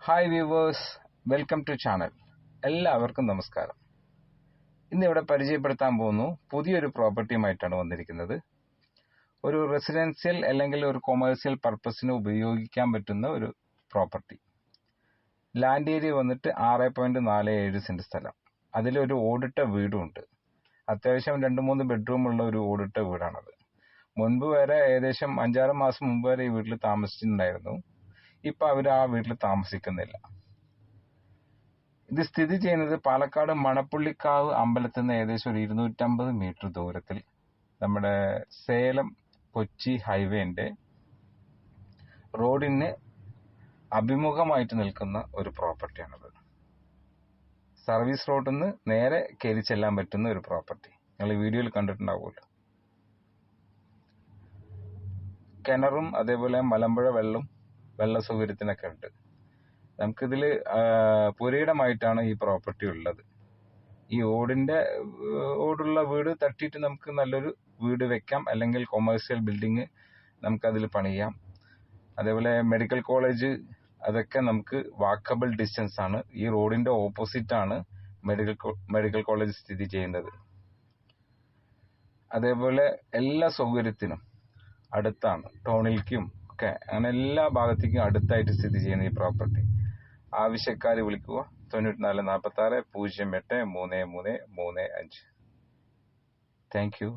Hi viewers, welcome to channel. എല്ലാവർക്കും നമസ്കാരം. ഇന്നിവിടെ പരിചയപ്പെടുത്താൻ പോകുന്നു പുതിയൊരു പ്രോപ്പർട്ടിയുമായിട്ടാണ് വന്നിരിക്കുന്നത്. ഒരു റെസിഡൻഷ്യൽ അല്ലെങ്കിൽ ഒരു കൊമേഴ്സ്യൽ പർപ്പസിന് ഉപയോഗിക്കാൻ പറ്റുന്ന ഒരു പ്രോപ്പർട്ടി. ലാൻഡ് ഏരിയ വന്നിട്ട് 6.47 സെന്റ് സ്ഥലം. അതിലൊരു ഓടിട്ട വീടുമുണ്ട്. അത്യാവശ്യം 2-3 ബെഡ്റൂം ഉള്ള ഒരു ഓടിട്ട വീടാണത്. മുൻപ് വരെ ഏകദേശം 5-6 മാസം മുമ്പ് വരെ ഈ വീട്ടിൽ താമസിച്ചിട്ടുണ്ടായിരുന്നു. ഇപ്പൊ അവർ ആ വീട്ടിൽ താമസിക്കുന്നില്ല. ഇത് സ്ഥിതി ചെയ്യുന്നത് പാലക്കാട് മണപ്പുള്ളിക്കാവ് അമ്പലത്തിൽ നിന്ന് ഏകദേശം ഒരു 250 മീറ്റർ ദൂരത്തിൽ നമ്മുടെ സേലം കൊച്ചി ഹൈവേന്റെ റോഡിന് അഭിമുഖമായിട്ട് നിൽക്കുന്ന ഒരു പ്രോപ്പർട്ടിയാണത്. സർവീസ് റോഡിൽ നിന്ന് നേരെ കയറി ചെല്ലാൻ പറ്റുന്ന ഒരു പ്രോപ്പർട്ടി. നിങ്ങൾ വീഡിയോയിൽ കണ്ടിട്ടുണ്ടാവുമല്ലോ. കിണറും അതേപോലെ മലമ്പുഴ വെള്ള സൗകര്യത്തിനൊക്കെ ഉണ്ട്. നമുക്കിതിൽ പുരയിടമായിട്ടാണ് ഈ പ്രോപ്പർട്ടി ഉള്ളത്. ഈ ഓടുള്ള വീട് തട്ടിയിട്ട് നമുക്ക് നല്ലൊരു വീട് വെക്കാം, അല്ലെങ്കിൽ കൊമേഴ്സ്യൽ ബിൽഡിങ് നമുക്കതിൽ പണിയാം. അതേപോലെ മെഡിക്കൽ കോളേജ് അതൊക്കെ നമുക്ക് വാക്കബിൾ ഡിസ്റ്റൻസ് ആണ്. ഈ റോഡിന്റെ ഓപ്പോസിറ്റ് ആണ് മെഡിക്കൽ കോളേജ് സ്ഥിതി ചെയ്യുന്നത്. അതേപോലെ എല്ലാ സൗകര്യത്തിനും അടുത്താണ്. ടൗണിലേക്കും ഒക്കെ അങ്ങനെ എല്ലാ ഭാഗത്തേക്കും അടുത്തായിട്ട് സ്ഥിതി ചെയ്യുന്ന ഈ പ്രോപ്പർട്ടി. ആവശ്യക്കാർ വിളിക്കുക 9446 08 3335. Thank you.